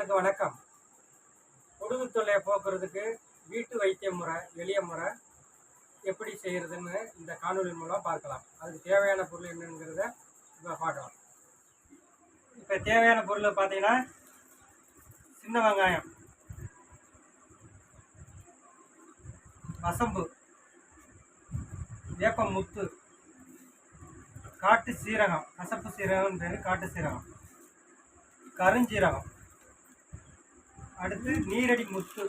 நண்பர்களுக்கு வணக்கம். பொடுகு தொல்லையை போக்குறதுக்கு வீட்டு வைத்திய முறை, எளிய முறை எப்படி செய்கிறதுன்னு இந்த காணொலி மூலம் பார்க்கலாம். அதுக்கு தேவையான பொருள் என்னங்கிறத இப்போ பார்க்கலாம். இப்போ தேவையான பொருள் பார்த்தீங்கன்னா, சின்ன வெங்காயம், வசம்பு, வேப்பம் முத்து, காட்டு சீரகம், கசப்பு சீரகம் பேர் காட்டு சீரகம், கருஞ்சீரகம், அடுத்து நீரடி முத்து,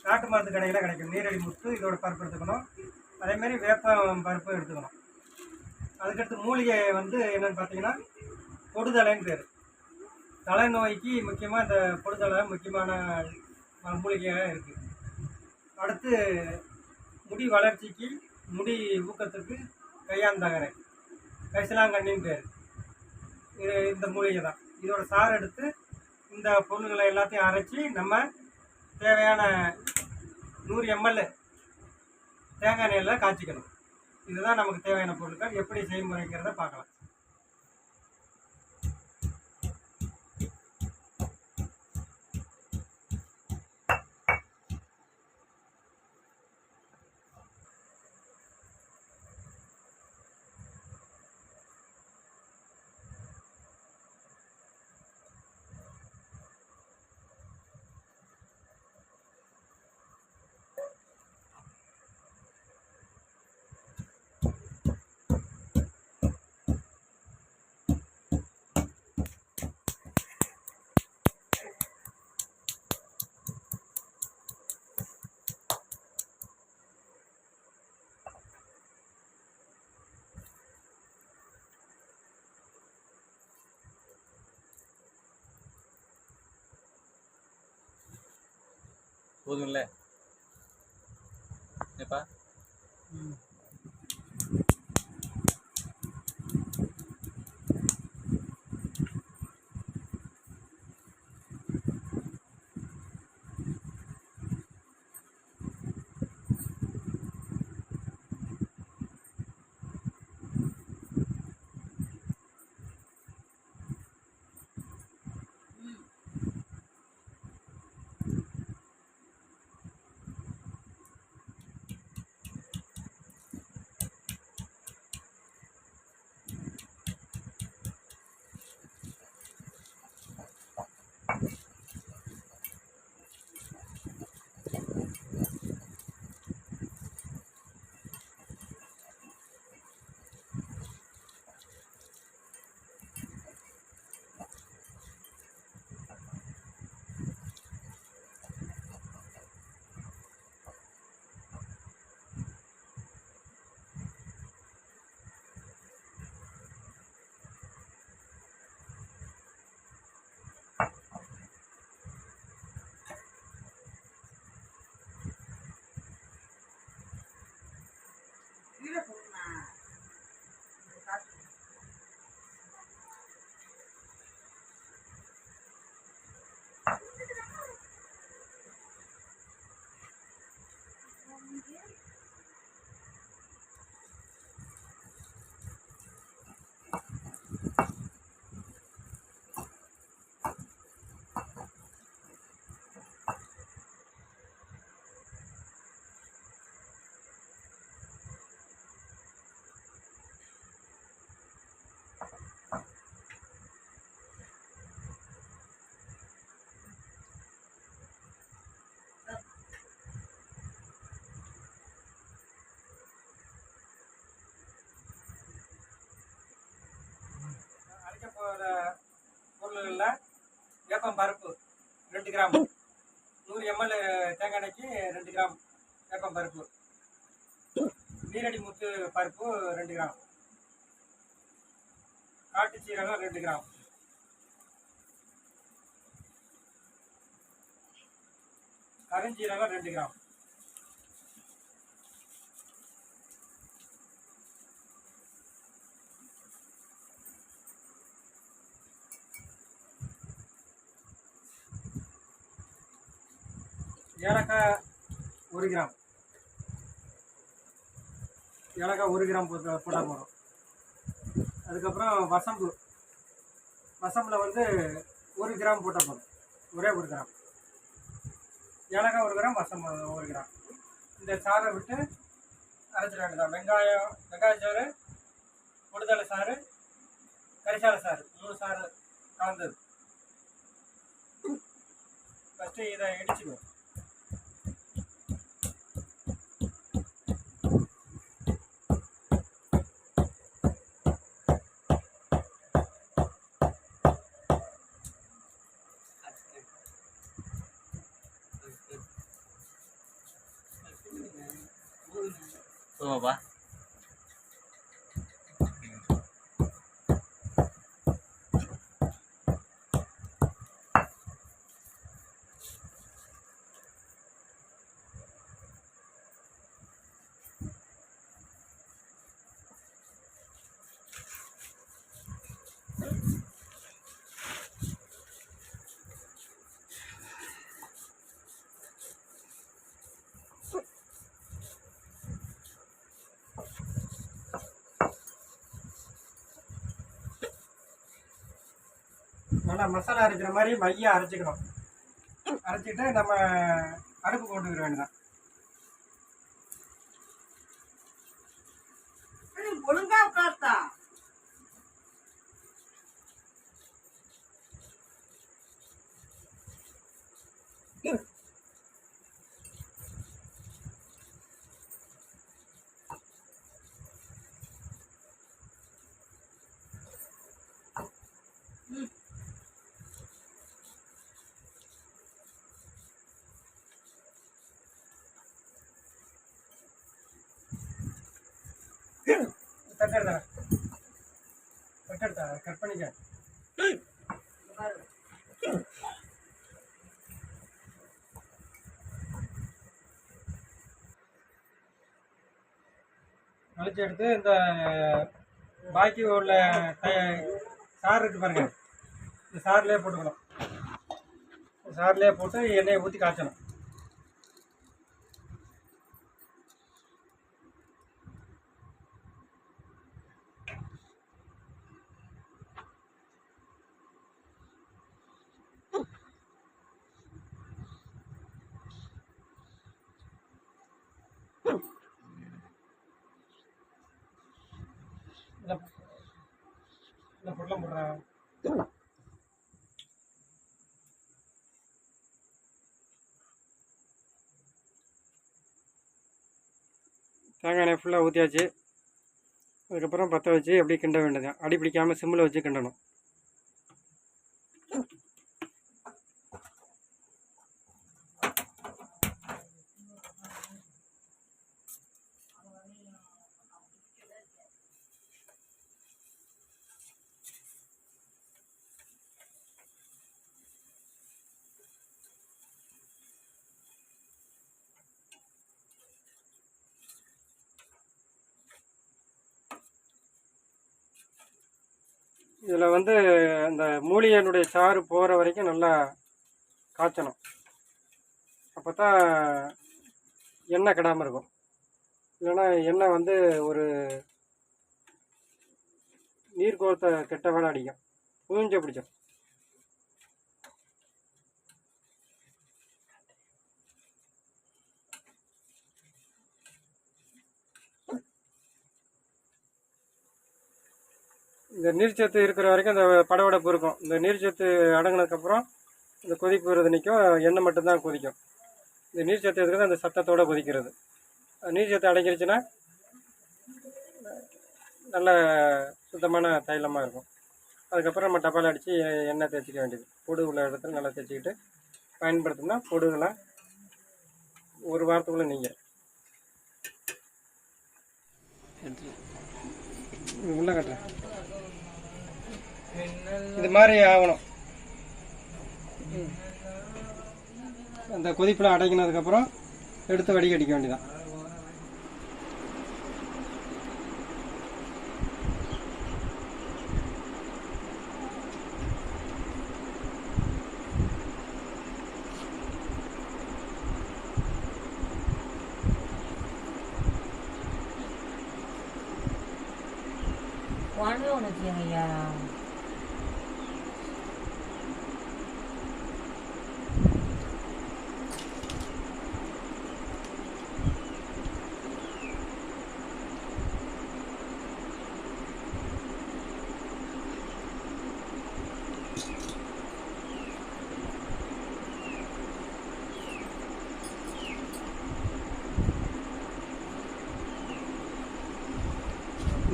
நாட்டு மருந்து கடையில் கிடைக்கும் நீரடி முத்து. இதோட பருப்பு எடுத்துக்கணும். அதேமாரி வேப்பம் பருப்பு எடுத்துக்கணும். அதுக்கடுத்து மூலிகை என்னென்னு பார்த்தீங்கன்னா, பொடுதலைன்னு பேர். தலைநோய்க்கு முக்கியமாக இந்த பொடுதலை முக்கியமான மூலிகையாக இருக்குது. அடுத்து முடி வளர்ச்சிக்கு, முடி ஊக்கத்துக்கு கையாந்தகரை, கைசிலாங்கண்ணின்னு பேர். இந்த மூலிகை தான். இதோட சாறு எடுத்து இந்த பொருள்களை எல்லாத்தையும் அரைச்சி நம்ம தேவையான 100 ml தேங்காய் எண்ணெயில் காய்ச்சிக்கணும். இதுதான் நமக்கு தேவையான பொருட்கள். எப்படி செய்முறைங்கிறத பார்க்கலாம். போதும்ல ஏப்பா? அரைக்க போகிற பொருள்களில் வேப்பம் பருப்பு 2 கிராம், 100 ml தேங்காய் எண்ணெய்க்கு 2 கிராம் வேப்பம் பருப்பு, நீரடி முத்து பருப்பு 2 கிராம், காட்டு சீரகம் 2 கிராம், கருஞ்சீரகம் 2 கிராம், ஏலக்காய் 1 கிராம், ஏலக்காய் 1 கிராம் போட்டால் போதும். அதுக்கப்புறம் வசம்பு, வசம்பில் 1 கிராம் போட்டால் போதும். ஒரே 1 கிராம். ஏலக்காய் 1 கிராம், வசம் 1 கிராம். இந்த சாறை விட்டு அரைச்சிட வேண்டியதான். வெங்காய சாறு, பொடுதலை சாறு, கரிசாலை சாறு, 3 சாறு கலந்தது. ஃபஸ்ட்டு இதை இடிச்சுக்குவோம். போதுமாப்பா? நல்லா மசாலா அரைக்கிற மாதிரி மையா அரைச்சிக்கணும். அரைச்சிட்டு நம்ம அடுப்பு கொண்டு வர வேண்டியதான். ஒழுங்கா உட்கார்த்தா தட்டெடுத்தா கட் பண்ணிக்க. வலிச்சு எடுத்து இந்த பாக்கி உள்ள சாறு இருக்கு பாருங்க, இந்த சாறுலேயே போட்டுக்கணும். சாறுலேயே போட்டு எண்ணெயை ஊற்றி காய்ச்சணும். இந்த பொருளை போடுறேன். தேங்காய் எண்ணெய் ஃபுல்லாக ஊற்றியாச்சு. அதுக்கப்புறம் பற்ற வச்சு அப்படியே கிண்ட வேண்டியது. அடி பிடிக்காமல் சிம்மில் வச்சு கிண்டணும். இதில் வந்து அந்த மூலிகையினுடைய சாறு போகிற வரைக்கும் நல்லா காய்ச்சணும். அப்போ தான் எண்ணெய் கெடாமல் இருக்கும். இல்லைன்னா எண்ணெய் வந்து ஒரு நீர் கோர்த்த கெட்ட வேலை அடிக்கும், பூஞ்சை பிடிக்கும். இந்த நீர்ச்சத்து இருக்கிற வரைக்கும் இந்த படவடப்பு இருக்கும். இந்த நீர்ச்சத்து அடங்கினதுக்கப்புறம் இந்த கொதிப்பு வருது நிற்கும், எண்ணெய் மட்டும்தான் கொதிக்கும். இந்த நீர்ச்சத்து இருக்கிறது அந்த சத்தத்தோடு கொதிக்கிறது. நீர்ச்சத்து அடங்கிருச்சுன்னா நல்ல சுத்தமான தைலமாக இருக்கும். அதுக்கப்புறம் நம்ம டப்பால் அடித்து எண்ணெய் தேய்ச்சிக்க வேண்டியது. பொடு உள்ள இடத்துல நல்லா தேய்ச்சிக்கிட்டு பயன்படுத்தினா பொடுகெல்லாம் 1 வாரத்துக்குள்ளே நீங்கள் உள்ள கட்டுறேன். இது மாதிரி ஆகணும். அந்த கொதிப்பில் அடைக்கினதுக்கப்புறம் எடுத்து வடிகட்டிக்க வேண்டியதான். ஒன்று வச்சுக்கோங்க ஐயா.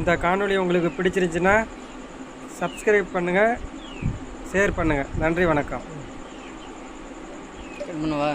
இந்த காணொளி உங்களுக்கு பிடிச்சிருந்துச்சுன்னா சப்ஸ்கிரைப் பண்ணுங்கள், ஷேர் பண்ணுங்கள். நன்றி, வணக்கம். பண்ணுவா.